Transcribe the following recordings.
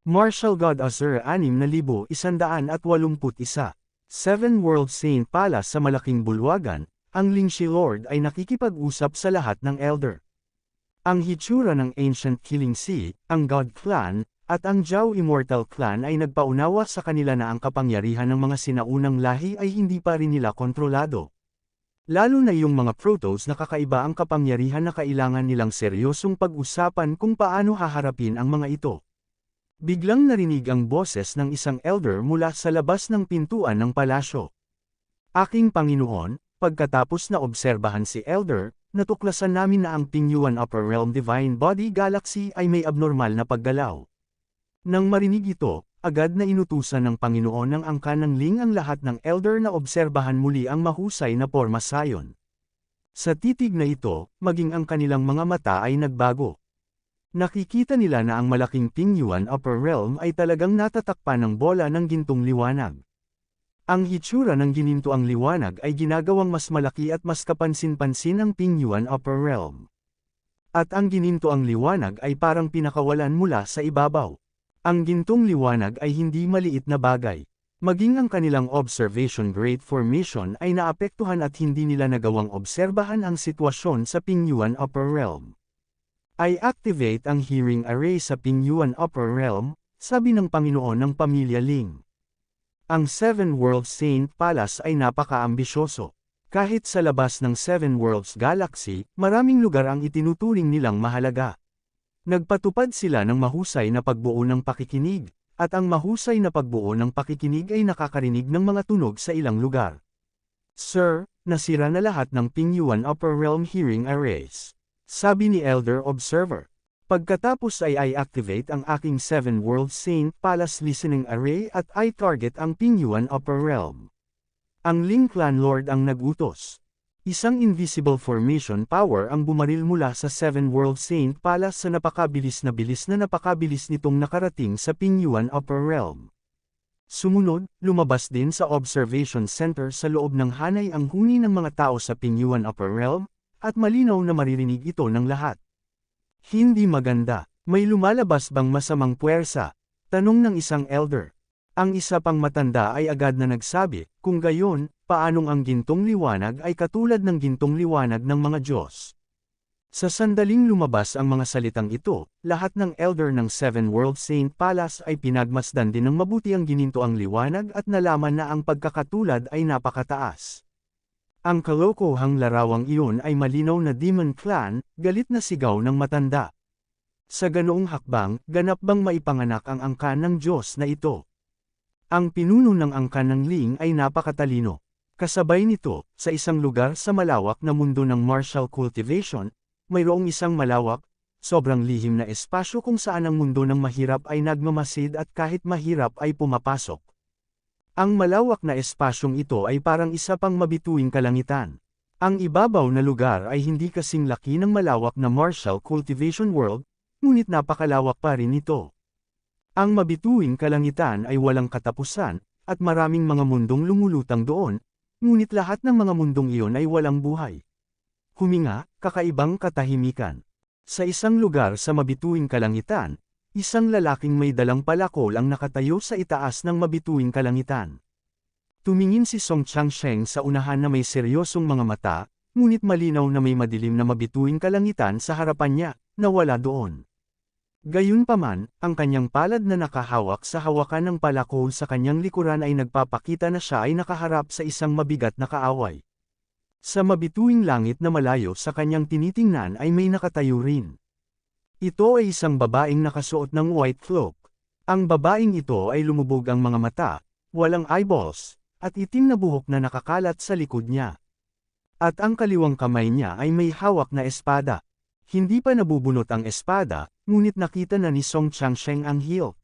Martial God Azure 6,181. Seven World Saint Palace sa Malaking Bulwagan, ang Lingxi Lord ay nakikipag-usap sa lahat ng Elder. Ang hitsura ng Ancient Killing Sea, ang God Clan, at ang Jiao Immortal Clan ay nagpaunawa sa kanila na ang kapangyarihan ng mga sinaunang lahi ay hindi pa rin nila kontrolado. Lalo na yung mga Protoss na kakaiba ang kapangyarihan na kailangan nilang seryosong pag-usapan kung paano haharapin ang mga ito. Biglang narinig ang boses ng isang elder mula sa labas ng pintuan ng palasyo. Aking Panginoon, pagkatapos na obserbahan si elder, natuklasan namin na ang Pingyuan Upper Realm Divine Body Galaxy ay may abnormal na paggalaw. Nang marinig ito, agad na inutusan ng Panginoon ng angkan ng Ling ang lahat ng elder na obserbahan muli ang mahusay na porma sayon. Sa titig na ito, maging ang kanilang mga mata ay nagbago. Nakikita nila na ang malaking Pingyuan Upper Realm ay talagang natatakpan ng bola ng gintong liwanag. Ang hitsura ng ginintoang liwanag ay ginagawang mas malaki at mas kapansin-pansin ang Pingyuan Upper Realm. At ang ginintoang liwanag ay parang pinakawalan mula sa ibabaw. Ang gintong liwanag ay hindi maliit na bagay. Maging ang kanilang observation grade formation ay naapektuhan at hindi nila nagawang obserbahan ang sitwasyon sa Pingyuan Upper Realm. I activate ang hearing array sa Pingyuan Upper Realm, sabi ng Panginoon ng Pamilya Ling. Ang Seven Worlds Saint Palace ay napaka-ambisyoso. Kahit sa labas ng Seven Worlds Galaxy, maraming lugar ang itinuturing nilang mahalaga. Nagpatupad sila ng mahusay na pagbuo ng pakikinig, at ang mahusay na pagbuo ng pakikinig ay nakakarinig ng mga tunog sa ilang lugar. Sir, nasira na lahat ng Pingyuan Upper Realm hearing arrays. Sabi ni Elder Observer. Pagkatapos ay I-activate ang aking Seven World Saint Palace Listening Array at I-target ang Pingyuan Upper Realm. Ang Ling Clan Lord ang nagutos. Isang invisible formation power ang bumaril mula sa Seven World Saint Palace sa napakabilis na napakabilis nitong nakarating sa Pingyuan Upper Realm. Sumunod, lumabas din sa Observation Center sa loob ng hanay ang huni ng mga tao sa Pingyuan Upper Realm, at malinaw na maririnig ito ng lahat. Hindi maganda. May lumalabas bang masamang puwersa? Tanong ng isang elder. Ang isa pang matanda ay agad na nagsabi, kung gayon, paanong ang gintong liwanag ay katulad ng gintong liwanag ng mga Diyos? Sa sandaling lumabas ang mga salitang ito, lahat ng elder ng Seven World Saint Palace ay pinagmasdan din ng mabuti ang ginintoang liwanag at nalaman na ang pagkakatulad ay napakataas. Ang kalokohang larawang iyon ay malinaw na Demon Clan, galit na sigaw ng matanda. Sa ganoong hakbang, ganap bang maipanganak ang angkan ng Diyos na ito? Ang pinuno ng angkan ng Ling ay napakatalino. Kasabay nito, sa isang lugar sa malawak na mundo ng martial cultivation, mayroong isang malawak, sobrang lihim na espasyo kung saan ang mundo ng mahirap ay nagmamasid at kahit mahirap ay pumapasok. Ang malawak na espasyong ito ay parang isa pang mabituing kalangitan. Ang ibabaw na lugar ay hindi kasing laki ng malawak na martial cultivation world, ngunit napakalawak pa rin ito. Ang mabituing kalangitan ay walang katapusan, at maraming mga mundong lumulutang doon, ngunit lahat ng mga mundong iyon ay walang buhay. Huminga, kakaibang katahimikan. Sa isang lugar sa mabituing kalangitan, isang lalaking may dalang palakol ang nakatayo sa itaas ng mabituing kalangitan. Tumingin si Song Changsheng sa unahan na may seryosong mga mata, ngunit malinaw na may madilim na mabituing kalangitan sa harapan niya, na wala doon. Gayunpaman, ang kanyang palad na nakahawak sa hawakan ng palakol sa kanyang likuran ay nagpapakita na siya ay nakaharap sa isang mabigat na kaaway. Sa mabituing langit na malayo sa kanyang tinitingnan ay may nakatayo rin. Ito ay isang babaeng nakasuot ng white cloak. Ang babaeng ito ay lumubog ang mga mata, walang eyeballs, at itim na buhok na nakakalat sa likod niya. At ang kaliwang kamay niya ay may hawak na espada. Hindi pa nabubunot ang espada, ngunit nakita na ni Song Changsheng ang hilt.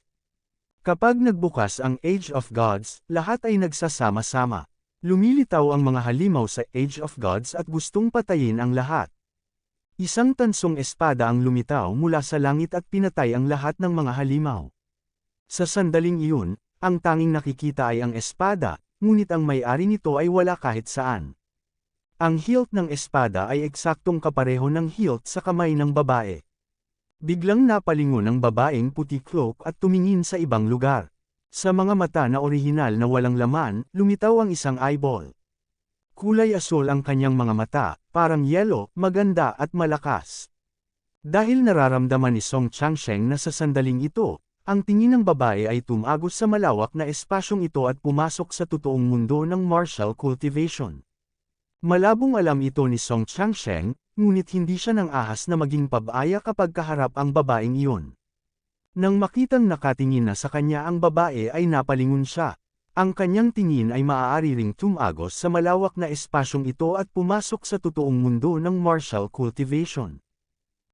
Kapag nagbukas ang Age of Gods, lahat ay nagsasama-sama. Lumilitaw ang mga halimaw sa Age of Gods at gustong patayin ang lahat. Isang tansong espada ang lumitaw mula sa langit at pinatay ang lahat ng mga halimaw. Sa sandaling iyon, ang tanging nakikita ay ang espada, ngunit ang may-ari nito ay wala kahit saan. Ang hilt ng espada ay eksaktong kapareho ng hilt sa kamay ng babae. Biglang napalingon ang babaeng puti cloak at tumingin sa ibang lugar. Sa mga mata na orihinal na walang laman, lumitaw ang isang eyeball. Kulay asul ang kanyang mga mata, parang yelo, maganda at malakas. Dahil nararamdaman ni Song Changsheng na sa sandaling ito, ang tingin ng babae ay tumagos sa malawak na espasyong ito at pumasok sa totoong mundo ng martial cultivation. Malabong alam ito ni Song Changsheng, ngunit hindi siya nang ahas na maging pabaya kapag kaharap ang babaeng iyon. Nang makitang nakatingin na sa kanya ang babae ay napalingon siya. Ang kanyang tingin ay maaari ring tumagos sa malawak na espasyong ito at pumasok sa totoong mundo ng martial cultivation.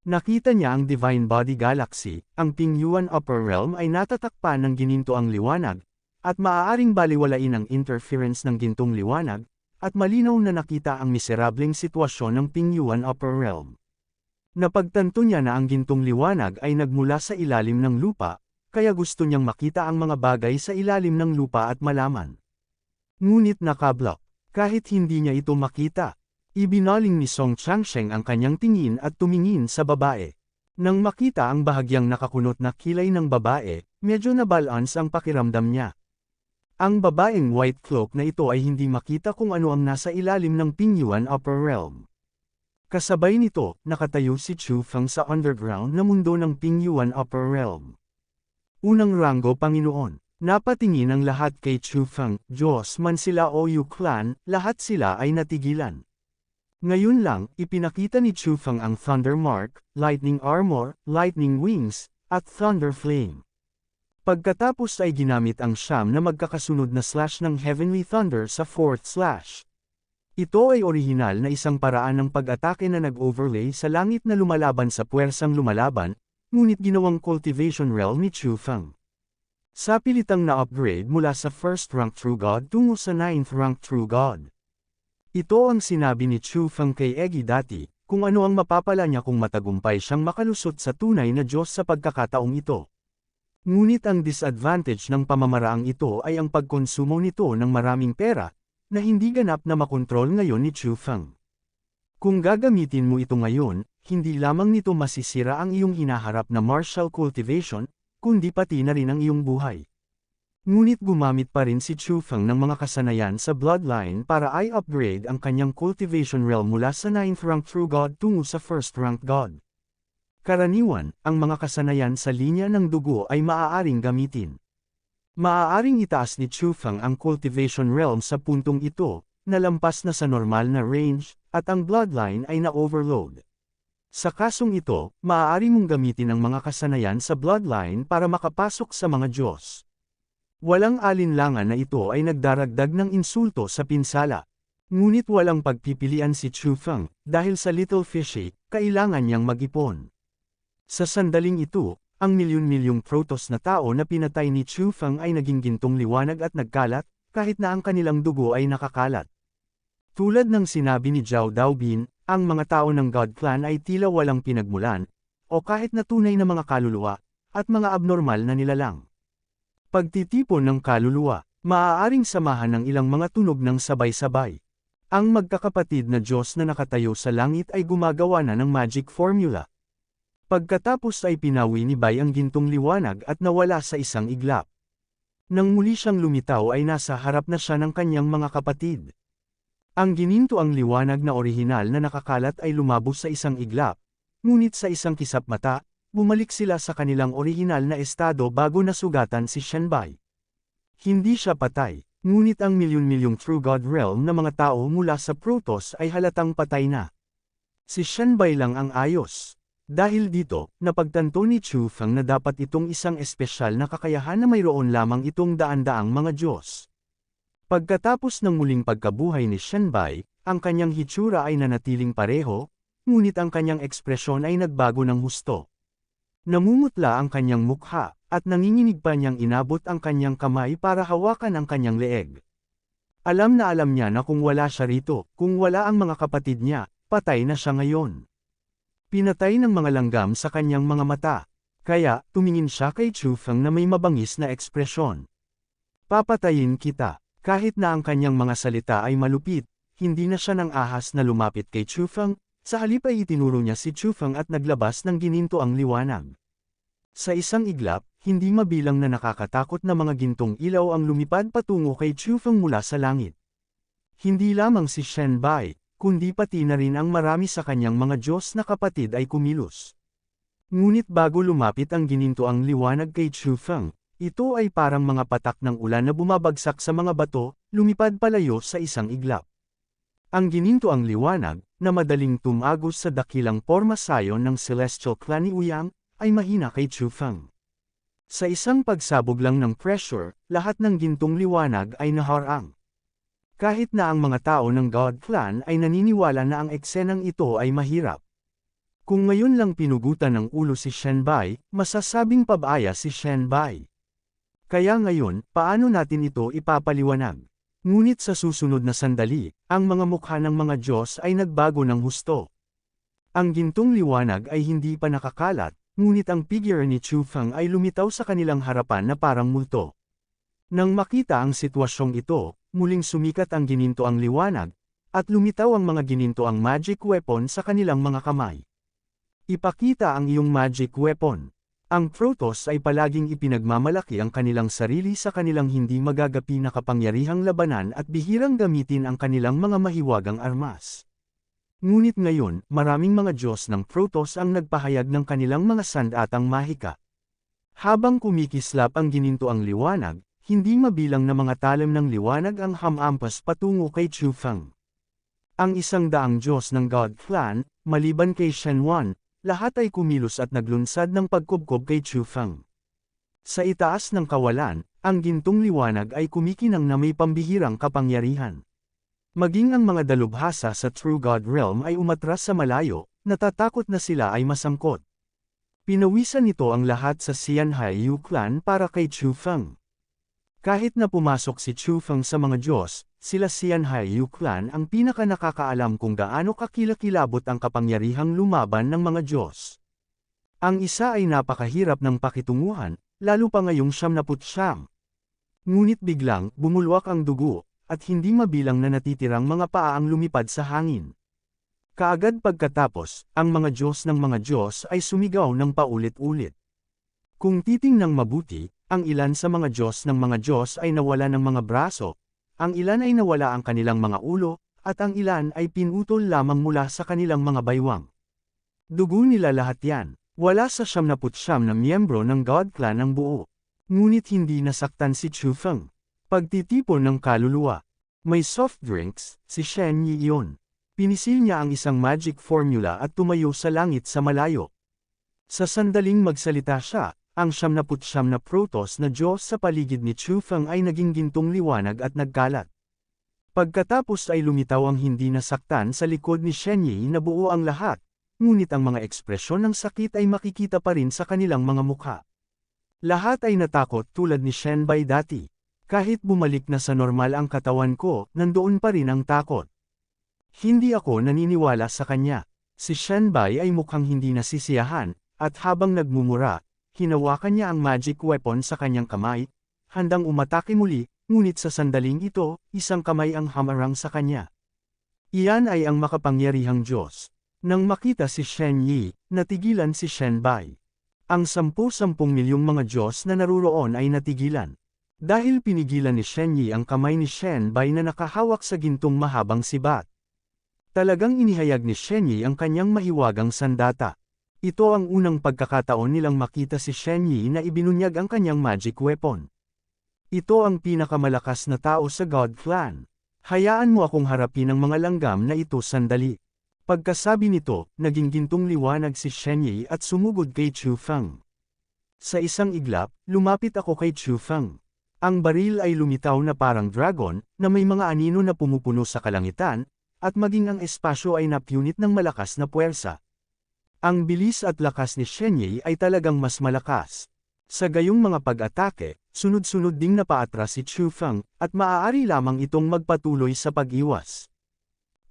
Nakita niya ang Divine Body Galaxy, ang Pingyuan Upper Realm ay natatakpan ng ginintoang liwanag, at maaaring baliwalain ang interference ng gintong liwanag, at malinaw na nakita ang miserableng sitwasyon ng Pingyuan Upper Realm. Napagtanto niya na ang gintong liwanag ay nagmula sa ilalim ng lupa, kaya gusto niyang makita ang mga bagay sa ilalim ng lupa at malaman. Ngunit nakablock, kahit hindi niya ito makita. Ibinaling ni Song Changsheng ang kanyang tingin at tumingin sa babae. Nang makita ang bahagyang nakakunot na kilay ng babae, medyo nabalance ang pakiramdam niya. Ang babaeng white cloak na ito ay hindi makita kung ano ang nasa ilalim ng Pingyuan Upper Realm. Kasabay nito, nakatayo si Chu Feng sa underground na mundo ng Pingyuan Upper Realm. Unang ranggo Panginoon. Napatingin ang lahat kay Chu Feng, Diyos man sila o Yu Clan, lahat sila ay natigilan. Ngayon lang, ipinakita ni Chu Feng ang Thunder Mark, Lightning Armor, Lightning Wings, at Thunder Flame. Pagkatapos ay ginamit ang siyam na magkakasunod na slash ng Heavenly Thunder sa fourth slash. Ito ay orihinal na isang paraan ng pag-atake na nag-overlay sa langit na lumalaban sa puwersang lumalaban, ngunit ginawang cultivation realm ni Chu Feng. Sa pilitang na-upgrade mula sa 1st rank True God tungo sa 9th rank True God. Ito ang sinabi ni Chu Feng kay Eggy dati, kung ano ang mapapala niya kung matagumpay siyang makalusot sa tunay na Diyos sa pagkakataong ito. Ngunit ang disadvantage ng pamamaraang ito ay ang pagkonsumo nito ng maraming pera, na hindi ganap na makontrol ngayon ni Chu Feng. Kung gagamitin mo ito ngayon, hindi lamang nito masisira ang iyong hinaharap na martial cultivation, kundi pati na rin ang iyong buhay. Ngunit gumamit pa rin si Chu Feng ng mga kasanayan sa bloodline para i-upgrade ang kanyang cultivation realm mula sa 9th rank True God tungo sa 1st rank God. Karaniwan, ang mga kasanayan sa linya ng dugo ay maaaring gamitin. Maaaring itaas ni Chu Feng ang cultivation realm sa puntong ito, na lampas na sa normal na range, at ang bloodline ay na-overload. Sa kasong ito, maaari mong gamitin ang mga kasanayan sa bloodline para makapasok sa mga Diyos. Walang alinlangan na ito ay nagdaragdag ng insulto sa pinsala. Ngunit walang pagpipilian si Chu Feng, dahil sa Little Fishy, kailangan niyang mag-ipon. Sa sandaling ito, ang milyon-milyong Protoss na tao na pinatay ni Chu Feng ay naging gintong liwanag at nagkalat, kahit na ang kanilang dugo ay nakakalat. Tulad ng sinabi ni Zhao Daobin, ang mga tao ng God Clan ay tila walang pinagmulan, o kahit na tunay na mga kaluluwa, at mga abnormal na nilalang. Pagtitipon ng kaluluwa, maaaring samahan ng ilang mga tunog ng sabay-sabay. Ang magkakapatid na Diyos na nakatayo sa langit ay gumagawa na ng magic formula. Pagkatapos ay pinawi ni Bai ang gintong liwanag at nawala sa isang iglap. Nang muli siyang lumitaw ay nasa harap na siya ng kanyang mga kapatid. Ang gininto ang liwanag na orihinal na nakakalat ay lumabos sa isang iglap, ngunit sa isang kisap mata, bumalik sila sa kanilang orihinal na estado bago nasugatan si Shenbai. Hindi siya patay, ngunit ang milyon-milyong True God Realm na mga tao mula sa Protoss ay halatang patay na. Si Shenbai lang ang ayos. Dahil dito, napagtanto ni Chu Feng na dapat itong isang espesyal na kakayahan na mayroon lamang itong daan-daang mga Diyos. Pagkatapos ng muling pagkabuhay ni Shenbai, ang kanyang hitsura ay nanatiling pareho, ngunit ang kanyang ekspresyon ay nagbago ng husto. Namumutla ang kanyang mukha, at nanginginig pa niyang inabot ang kanyang kamay para hawakan ang kanyang leeg. Alam niya na kung wala siya rito, kung wala ang mga kapatid niya, patay na siya ngayon. Pinatay ng mga langgam sa kanyang mga mata, kaya tumingin siya kay Chu Feng na may mabangis na ekspresyon. Papatayin kita. Kahit na ang kanyang mga salita ay malupit, hindi na siya nang ahas na lumapit kay Chu Feng, Sa halip ay itinuro niya si Chufeng at naglabas ng ginintoang liwanag. Sa isang iglap, hindi mabilang na nakakatakot na mga gintong ilaw ang lumipad patungo kay Chufeng mula sa langit. Hindi lamang si Shen Bai, kundi pati na rin ang marami sa kanyang mga Diyos na kapatid ay kumilos. Ngunit bago lumapit ang ginintoang liwanag kay Chufeng, ito ay parang mga patak ng ulan na bumabagsak sa mga bato, lumipad palayo sa isang iglap. Ang ginintoang liwanag, na madaling tumagos sa dakilang porma sayon ng celestial clan ni Uyang, ay mahina kay Chufeng. Sa isang pagsabog lang ng pressure, lahat ng gintong liwanag ay naharang. Kahit na ang mga tao ng God Clan ay naniniwala na ang eksenang ito ay mahirap. Kung ngayon lang pinugutan ng ulo si Shen Bai, masasabing pabaya si Shen Bai. Kaya ngayon, paano natin ito ipapaliwanag? Ngunit sa susunod na sandali, ang mga mukha ng mga Diyos ay nagbago ng husto. Ang gintong liwanag ay hindi pa nakakalat, ngunit ang figure ni Chufeng ay lumitaw sa kanilang harapan na parang multo. Nang makita ang sitwasyong ito, muling sumikat ang ginintoang liwanag, at lumitaw ang mga ginintoang magic weapon sa kanilang mga kamay. Ipakita ang iyong magic weapon. Ang Protoss ay palaging ipinagmamalaki ang kanilang sarili sa kanilang hindi magagapi na kapangyarihang labanan at bihirang gamitin ang kanilang mga mahiwagang armas. Ngunit ngayon, maraming mga Diyos ng Protoss ang nagpahayag ng kanilang mga sandatang mahika. Habang kumikislap ang ginintoang liwanag, hindi mabilang na mga talim ng liwanag ang hamampas patungo kay Chufeng. Ang 100 Diyos ng God Clan, maliban kay Shen Wan, lahat ay kumilos at naglunsad ng pagkubkob kay Chufeng. Sa itaas ng kawalan, ang gintong liwanag ay kumikinang na may pambihirang kapangyarihan. Maging ang mga dalubhasa sa True God Realm ay umatras sa malayo, natatakot na sila ay masangkot. Pinawisan nito ang lahat sa Xianhai Clan para kay Chufeng. Kahit na pumasok si Chufeng sa mga Diyos, sila Xianhai Clan ang pinaka nakakaalam kung gaano kakilakilabot ang kapangyarihang lumaban ng mga Diyos. Ang isa ay napakahirap ng pakitunguhan, lalo pa ngayong 99. Ngunit biglang, bumulwak ang dugo, at hindi mabilang na natitirang mga paa ang lumipad sa hangin. Kaagad pagkatapos, ang mga Diyos ng mga Diyos ay sumigaw ng paulit-ulit. Kung titingnang mabuti, ang ilan sa mga Diyos ng mga Diyos ay nawala ng mga braso, ang ilan ay nawala ang kanilang mga ulo, at ang ilan ay pinutol lamang mula sa kanilang mga baywang. Dugo nila lahat yan. Wala sa 99 na miyembro ng God Clan ang buo. Ngunit hindi nasaktan si Chufeng. Pagtitipon ng kaluluwa. May soft drinks, si Shen Yi iyon. Pinisil niya ang isang magic formula at tumayo sa langit sa malayo. Sa sandaling magsalita siya, ang 99 na Protoss na Diyos sa paligid ni Chufeng ay naging gintong liwanag at nagkalat. Pagkatapos ay lumitaw ang hindi nasaktan sa likod ni Shen Yi na buo ang lahat, ngunit ang mga ekspresyon ng sakit ay makikita pa rin sa kanilang mga mukha. Lahat ay natakot tulad ni Shen Bai dati. Kahit bumalik na sa normal ang katawan ko, nandoon pa rin ang takot. Hindi ako naniniwala sa kanya. Si Shen Bai ay mukhang hindi nasisiyahan, at habang nagmumura, hinawakan niya ang magic weapon sa kanyang kamay, handang umatake muli, ngunit sa sandaling ito, isang kamay ang hamarang sa kanya. Iyan ay ang makapangyarihang Diyos. Nang makita si Shen Yi, natigilan si Shen Bai. Ang 10-10 milyong mga Diyos na naruroon ay natigilan. Dahil pinigilan ni Shen Yi ang kamay ni Shen Bai na nakahawak sa gintong mahabang sibat. Talagang inihayag ni Shen Yi ang kanyang mahiwagang sandata. Ito ang unang pagkakataon nilang makita si Shen Yi na ibinunyag ang kanyang magic weapon. Ito ang pinakamalakas na tao sa God Clan. Hayaan mo akong harapin ang mga langgam na ito sandali. Pagkasabi nito, naging gintong liwanag si Shen Yi at sumugod kay Chufeng. Sa isang iglap, lumapit ako kay Chufeng. Ang baril ay lumitaw na parang dragon, na may mga anino na pumupuno sa kalangitan, at maging ang espasyo ay napunit ng malakas na puwersa. Ang bilis at lakas ni Shen Yi ay talagang mas malakas. Sa gayong mga pag-atake, sunod-sunod ding napaatras si Chufeng, at maaari lamang itong magpatuloy sa pag-iwas.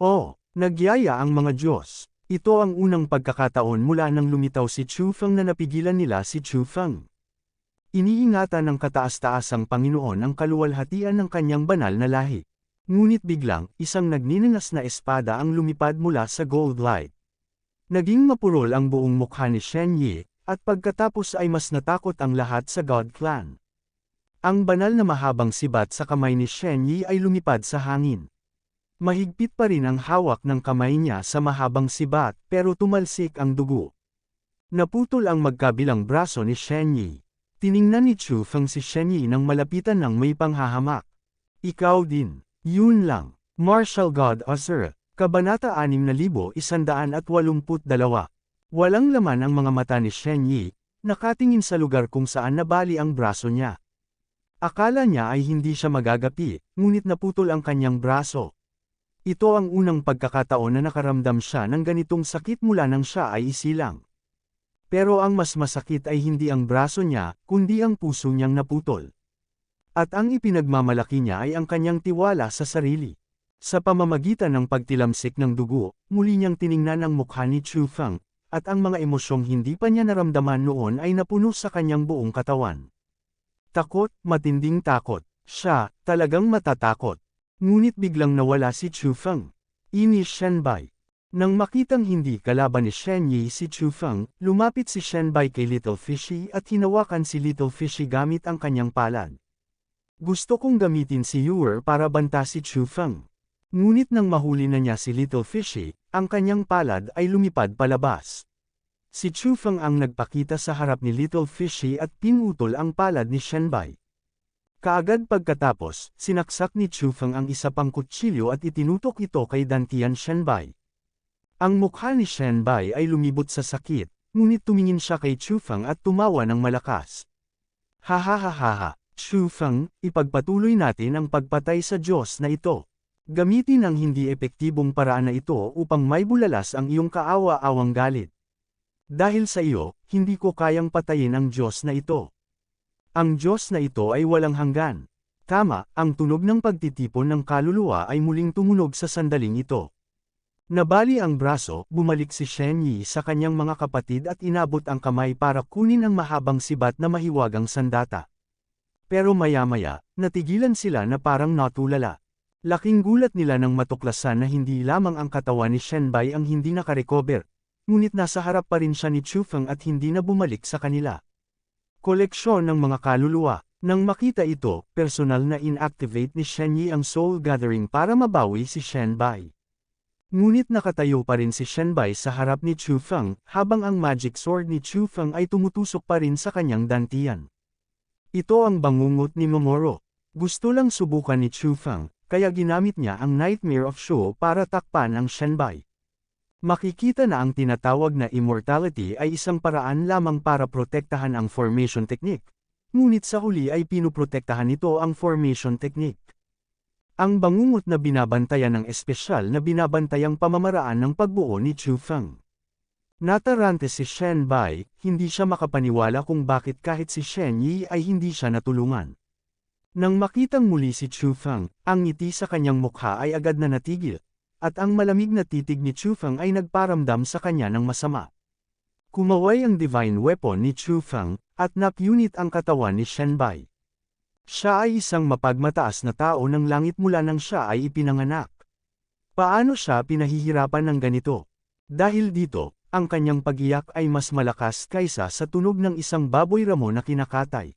Oh, nagyaya ang mga Diyos. Ito ang unang pagkakataon mula nang lumitaw si Chufeng na napigilan nila si Chufeng. Iniingatan ng kataas-taasang Panginoon ang kaluwalhatian ng kanyang banal na lahi. Ngunit biglang, isang nagniningas na espada ang lumipad mula sa gold light. Naging mapurol ang buong mukha ni Shen Yi, at pagkatapos ay mas natakot ang lahat sa God Clan. Ang banal na mahabang sibat sa kamay ni Shen Yi ay lumipad sa hangin. Mahigpit pa rin ang hawak ng kamay niya sa mahabang sibat, pero tumalsik ang dugo. Naputol ang magkabilang braso ni Shen Yi. Tiningnan ni Chu Feng si Shen Yi nang malapitan ng may panghahamak. Ikaw din. Yun lang. Martial God Azura. Kabanata 6182. Walang laman ang mga mata ni Shen Yi, nakatingin sa lugar kung saan nabali ang braso niya. Akala niya ay hindi siya magagapi, ngunit naputol ang kanyang braso. Ito ang unang pagkakataon na nakaramdam siya ng ganitong sakit mula nang siya ay isilang. Pero ang mas masakit ay hindi ang braso niya, kundi ang puso niyang naputol. At ang ipinagmamalaki niya ay ang kanyang tiwala sa sarili. Sa pamamagitan ng pagtilamsik ng dugo, muli niyang tiningnan ang mukha ni Chu Feng, at ang mga emosyong hindi pa niya naramdaman noon ay napuno sa kanyang buong katawan. Takot, matinding takot. Siya, talagang matatakot. Ngunit biglang nawala si Chu Feng. Inis Shenbai. Nang makitang hindi kalaban ni Shen Yi si Chu Feng, lumapit si Shenbai kay Little Fishy at hinawakan si Little Fishy gamit ang kanyang palad. Gusto kong gamitin si Yuer para banta si Chu Feng. Ngunit nang mahuli na niya si Little Fishy, ang kanyang palad ay lumipad palabas. Si Chu Feng ang nagpakita sa harap ni Little Fishy at pinutol ang palad ni Shenbai. Kaagad pagkatapos, sinaksak ni Chu Feng ang isa pang kutsilyo at itinutok ito kay Dantian Shenbai. Ang mukha ni Shenbai ay lumibot sa sakit, ngunit tumingin siya kay Chu Feng at tumawa ng malakas. Hahaha, Chu Feng, ipagpatuloy natin ang pagpatay sa Diyos na ito. Gamitin ang hindi epektibong paraan na ito upang maibulalas ang iyong kaawa-awang galit. Dahil sa iyo, hindi ko kayang patayin ang Diyos na ito. Ang Diyos na ito ay walang hanggan. Tama, ang tunog ng pagtitipon ng kaluluwa ay muling tumunog sa sandaling ito. Nabali ang braso, bumalik si Shen Yi sa kanyang mga kapatid at inabot ang kamay para kunin ang mahabang sibat na mahiwagang sandata. Pero maya-maya, natigilan sila na parang natulala. Laking gulat nila nang matuklasan na hindi lamang ang katawan ni Shenbai ang hindi nakarecover, ngunit nasa harap pa rin siya ni Chu Feng at hindi na bumalik sa kanila. Koleksyon ng mga kaluluwa. Nang makita ito, personal na inactivate ni Shen Yi ang Soul Gathering para mabawi si Shenbai. Ngunit nakatayo pa rin si Shenbai sa harap ni Chu Feng, habang ang magic sword ni Chu Feng ay tumutusok pa rin sa kanyang dantian. Ito ang bangungot ni Momoro. Gusto lang subukan ni Chu Feng, kaya ginamit niya ang Nightmare of Shuo para takpan ang Shenbai. Makikita na ang tinatawag na immortality ay isang paraan lamang para protektahan ang formation technique, ngunit sa huli ay pinuprotektahan nito ang formation technique. Ang bangungot na binabantayan ng espesyal na binabantayang pamamaraan ng pagbuo ni Chu Feng. Natarante si Shenbai, hindi siya makapaniwala kung bakit kahit si Shen Yi ay hindi siya natulungan. Nang makitang muli si Chu Feng, ang ngiti sa kanyang mukha ay agad na natigil, at ang malamig na titig ni Chu Feng ay nagparamdam sa kanya ng masama. Kumaway ang divine weapon ni Chu Feng, at napunit ang katawan ni Shenbai. Siya ay isang mapagmataas na tao ng langit mula nang siya ay ipinanganak. Paano siya pinahihirapan ng ganito? Dahil dito, ang kanyang pag-iyak ay mas malakas kaysa sa tunog ng isang baboy ramo na kinakatay.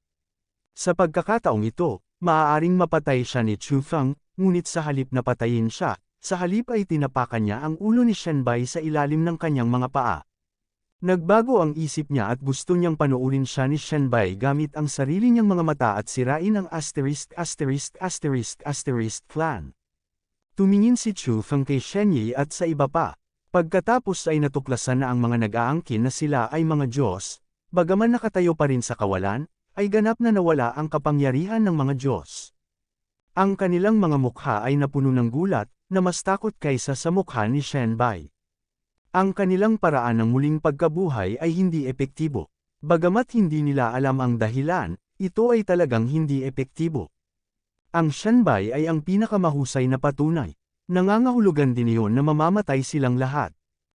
Sa pagkakataong ito, maaaring mapatay siya ni Chu Feng, ngunit sa halip na patayin siya, sa halip ay tinapakan niya ang ulo ni Shenbai sa ilalim ng kanyang mga paa. Nagbago ang isip niya at gusto niyang panuulin siya ni Shenbai gamit ang sarili niyang mga mata at sirain ang ***** clan. Tumingin si Chu Feng kay Shen Yi at sa iba pa. Pagkatapos ay natuklasan na ang mga nag-aangkin na sila ay mga Diyos, bagaman nakatayo pa rin sa kawalan, ay ganap na nawala ang kapangyarihan ng mga Diyos. Ang kanilang mga mukha ay napuno ng gulat, na mas takot kaysa sa mukha ni Shenbai. Ang kanilang paraan ng muling pagkabuhay ay hindi epektibo. Bagamat hindi nila alam ang dahilan, ito ay talagang hindi epektibo. Ang Shenbai ay ang pinakamahusay na patunay. Nangangahulugan din iyon na mamamatay silang lahat.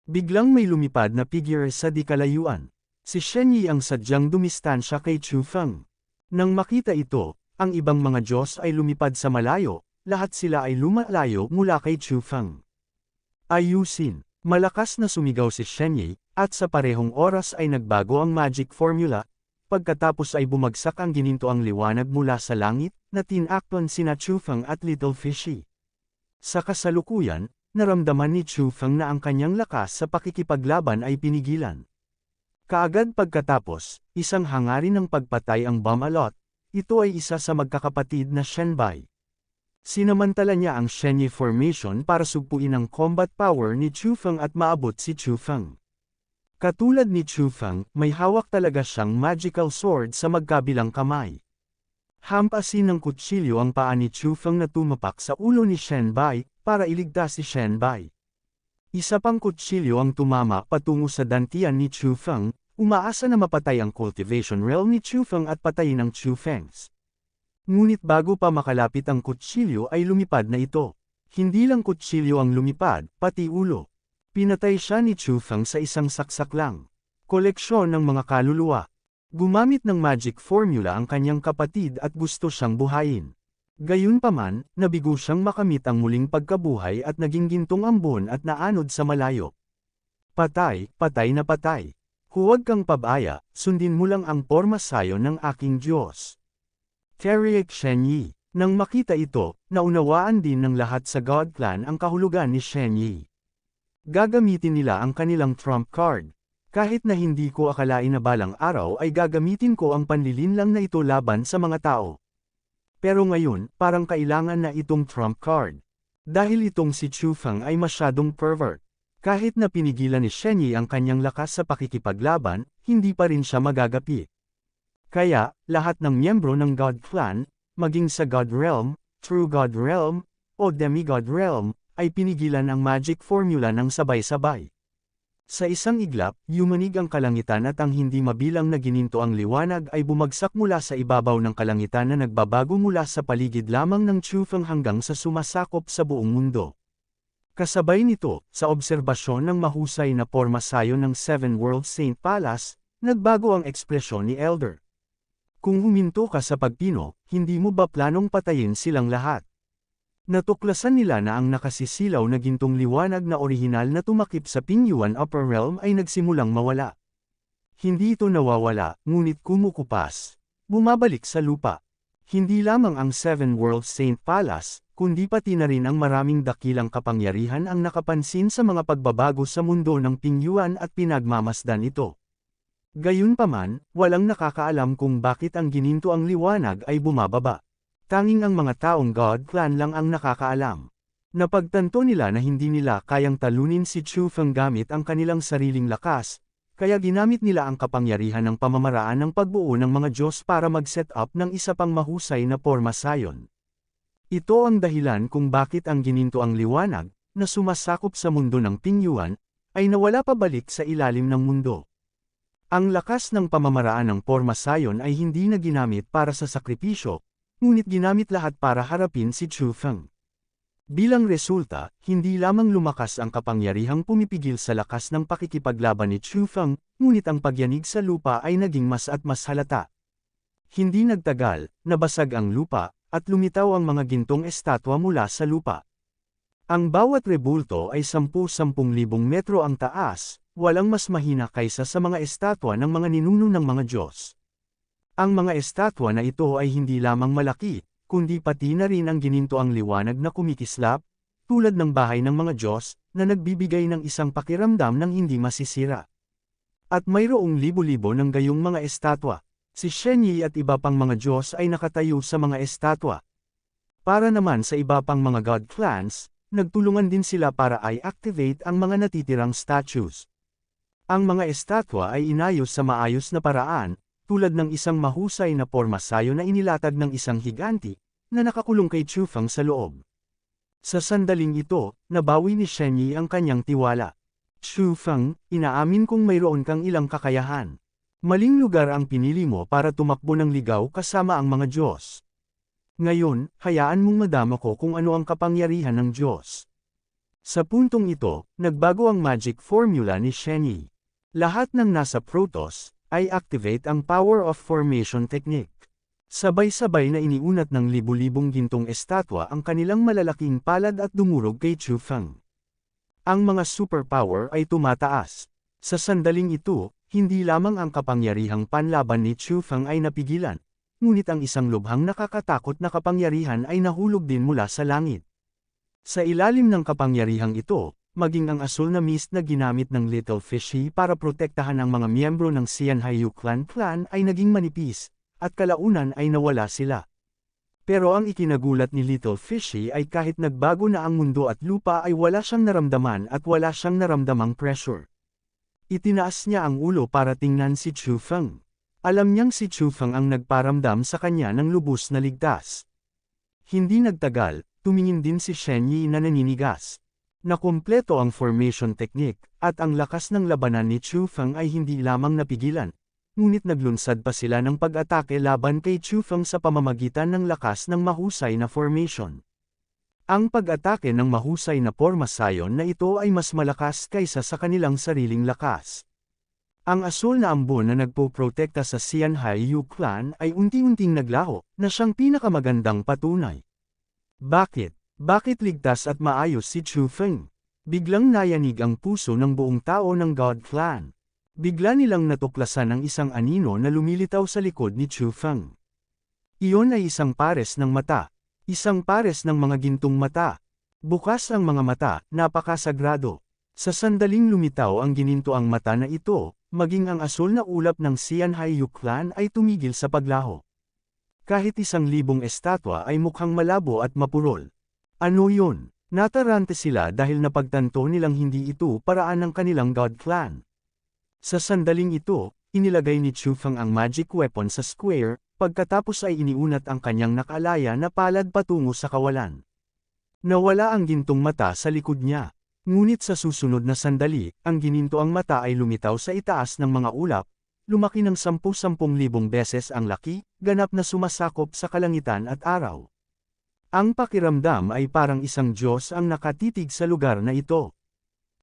Biglang may lumipad na figure sa di kalayuan. Si Shen Yi ang sadyang dumistansya kay Chu Feng. Nang makita ito, ang ibang mga Diyos ay lumipad sa malayo, lahat sila ay lumalayo mula kay Chu Feng. Ayusin. Malakas na sumigaw si Shenyi, at sa parehong oras ay nagbago ang magic formula, pagkatapos ay bumagsak ang ginintoang liwanag mula sa langit, na tinakpan sina Chufeng at Little Fishy. Sa kasalukuyan, naramdaman ni Chufeng na ang kanyang lakas sa pakikipaglaban ay pinigilan. Kaagad pagkatapos, isang hangarin ng pagpatay ang Bamalot, ito ay isa sa magkakapatid na Shenbai. Sinamantala niya ang Shenyi Formation para sugpuin ang combat power ni Chufeng at maabot si Chufeng. Katulad ni Chufeng, may hawak talaga siyang magical sword sa magkabilang kamay. Hampasin ng kutsilyo ang paa ni Chufeng na tumapak sa ulo ni Shenbai, para iligtas si Shenbai. Isa pang kutsilyo ang tumama patungo sa dantian ni Chufeng, umaasa na mapatay ang cultivation realm ni Chufeng at patayin ang Chufengs. Ngunit bago pa makalapit ang kutsilyo ay lumipad na ito. Hindi lang kutsilyo ang lumipad, pati ulo. Pinatay siya ni Chufeng sa isang saksak lang. Koleksyon ng mga kaluluwa. Gumamit ng magic formula ang kanyang kapatid at gusto siyang buhayin. Gayunpaman, nabigo siyang makamit ang muling pagkabuhay at naging gintong ambon at naanod sa malayo. Patay, patay na patay. Huwag kang pabaya, sundin mo lang ang porma sayon ng aking Diyos. Teriek Shenyi. Nang makita ito, naunawaan din ng lahat sa God Clan ang kahulugan ni Shenyi. Gagamitin nila ang kanilang trump card. Kahit na hindi ko akalain na balang araw ay gagamitin ko ang panlilinlang na ito laban sa mga tao. Pero ngayon, parang kailangan na itong trump card. Dahil itong si Chufeng ay masyadong pervert. Kahit na pinigilan ni Shenyi ang kanyang lakas sa pakikipaglaban, hindi pa rin siya magagapi. Kaya, lahat ng miyembro ng God Clan, maging sa God Realm, True God Realm, o Demigod Realm, ay pinigilan ang magic formula ng sabay-sabay. Sa isang iglap, yumanig ang kalangitan at ang hindi mabilang na gininto ang liwanag ay bumagsak mula sa ibabaw ng kalangitan na nagbabago mula sa paligid lamang ng Chufeng hanggang sa sumasakop sa buong mundo. Kasabay nito, sa obserbasyon ng mahusay na porma sayon ng Seven Worlds Saint Palace, nagbago ang ekspresyon ni Elder. Kung huminto ka sa pagpino, hindi mo ba planong patayin silang lahat? Natuklasan nila na ang nakasisilaw na gintong liwanag na orihinal na tumakip sa Pingyuan Upper Realm ay nagsimulang mawala. Hindi ito nawawala, ngunit kumukupas. Bumabalik sa lupa. Hindi lamang ang Seven Worlds Saint Palace, kundi pati na rin ang maraming dakilang kapangyarihan ang nakapansin sa mga pagbabago sa mundo ng Pingyuan at pinagmamasdan ito. Gayunpaman, walang nakakaalam kung bakit ang gininto ang liwanag ay bumababa. Tanging ang mga taong God Clan lang ang nakakaalam. Napagtanto nila na hindi nila kayang talunin si Chufeng gamit ang kanilang sariling lakas, kaya ginamit nila ang kapangyarihan ng pamamaraan ng pagbuo ng mga Diyos para mag-set up ng isa pang mahusay na porma sayon. Ito ang dahilan kung bakit ang gininto ang liwanag, na sumasakop sa mundo ng Pingyuan, ay nawala pabalik sa ilalim ng mundo. Ang lakas ng pamamaraan ng porma sayon ay hindi na ginamit para sa sakripisyo, ngunit ginamit lahat para harapin si Chufeng. Bilang resulta, hindi lamang lumakas ang kapangyarihang pumipigil sa lakas ng pakikipaglaban ni Chufeng, ngunit ang pagyanig sa lupa ay naging mas at mas halata. Hindi nagtagal, nabasag ang lupa, at lumitaw ang mga gintong estatwa mula sa lupa. Ang bawat rebulto ay 10,000 metro ang taas, walang mas mahina kaysa sa mga estatwa ng mga ninuno ng mga Diyos. Ang mga estatwa na ito ay hindi lamang malaki, kundi pati na rin ang gininto ang liwanag na kumikislap, tulad ng bahay ng mga Diyos, na nagbibigay ng isang pakiramdam ng hindi masisira. At mayroong libo-libo ng gayong mga estatwa. Si Shenyi at iba pang mga Diyos ay nakatayo sa mga estatwa. Para naman sa iba pang mga God Clans, nagtulungan din sila para i-activate ang mga natitirang statues. Ang mga estatwa ay inayos sa maayos na paraan, tulad ng isang mahusay na porma sayon na inilatag ng isang higanti, na nakakulong kay Chufeng sa loob. Sa sandaling ito, nabawi ni Shenyi ang kanyang tiwala. Chufeng, inaamin kong mayroon kang ilang kakayahan. Maling lugar ang pinili mo para tumakbo ng ligaw kasama ang mga Diyos. Ngayon, hayaan mong madama ko kung ano ang kapangyarihan ng Diyos. Sa puntong ito, nagbago ang magic formula ni Shenyi. Lahat ng nasa Protoss ay activate ang Power of Formation technique. Sabay-sabay na iniunat ng libu-libong gintong estatwa ang kanilang malalaking palad at dumurog kay Chufeng. Ang mga superpower ay tumataas. Sa sandaling ito, hindi lamang ang kapangyarihang panlaban ni Chu Feng ay napigilan, ngunit ang isang lubhang nakakatakot na kapangyarihan ay nahulog din mula sa langit. Sa ilalim ng kapangyarihang ito, maging ang asul na mist na ginamit ng Little Fishy para protektahan ang mga miyembro ng Xianhaiyu Clan ay naging manipis, at kalaunan ay nawala sila. Pero ang ikinagulat ni Little Fishy ay kahit nagbago na ang mundo at lupa ay wala siyang naramdaman at wala siyang naramdamang pressure. Itinaas niya ang ulo para tingnan si Chu Feng. Alam niyang si Chu Feng ang nagparamdam sa kanya ng lubos na ligtas. Hindi nagtagal, tumingin din si Shen Yi na naninigas. Nakumpleto ang formation technique, at ang lakas ng labanan ni Chu Feng ay hindi lamang napigilan, ngunit naglunsad pa sila ng pag-atake laban kay Chu Feng sa pamamagitan ng lakas ng mahusay na formation. Ang pag-atake ng mahusay na pormasayon na ito ay mas malakas kaysa sa kanilang sariling lakas. Ang asul na ambon na nagpoprotekta sa Xianhaiyu Clan ay unti-unting naglaho, na siyang pinakamagandang patunay. Bakit? Bakit ligtas at maayos si Chu Feng? Biglang nayanig ang puso ng buong tao ng God Clan. Bigla nilang natuklasan ang isang anino na lumilitaw sa likod ni Chu Feng. Iyon ay isang pares ng mata. Isang pares ng mga gintong mata. Bukas ang mga mata, napakasagrado. Sa sandaling lumitaw ang ginintoang mata na ito, maging ang asul na ulap ng Xianhaiyu Clan ay tumigil sa paglaho. Kahit 1,000 estatwa ay mukhang malabo at mapurol. Ano yun? Natarante sila dahil napagtanto nilang hindi ito paraan ng kanilang God Clan. Sa sandaling ito, inilagay ni Chu Feng ang magic weapon sa square, pagkatapos ay iniunat ang kanyang nakalaya na palad patungo sa kawalan. Nawala ang gintong mata sa likod niya. Ngunit sa susunod na sandali, ang ginintoang mata ay lumitaw sa itaas ng mga ulap, lumaki ng 10,000 beses ang laki, ganap na sumasakop sa kalangitan at araw. Ang pakiramdam ay parang isang Diyos ang nakatitig sa lugar na ito.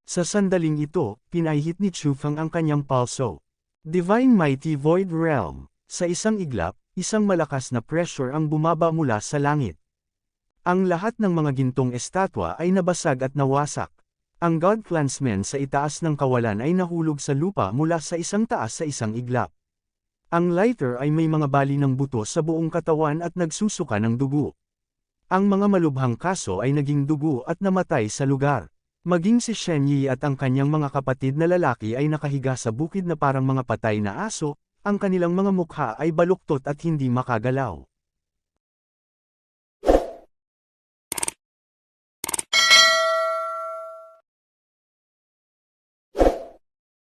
Sa sandaling ito, pinahit ni Chu Feng ang kanyang palso. Divine Mighty Void Realm. Sa isang iglap, isang malakas na pressure ang bumaba mula sa langit. Ang lahat ng mga gintong estatwa ay nabasag at nawasak. Ang God Clansmen sa itaas ng kawalan ay nahulog sa lupa mula sa isang taas sa isang iglap. Ang lighter ay may mga bali ng buto sa buong katawan at nagsusuka ng dugo. Ang mga malubhang kaso ay naging dugo at namatay sa lugar. Maging si Shen Yi at ang kanyang mga kapatid na lalaki ay nakahiga sa bukid na parang mga patay na aso, ang kanilang mga mukha ay baluktot at hindi makagalaw.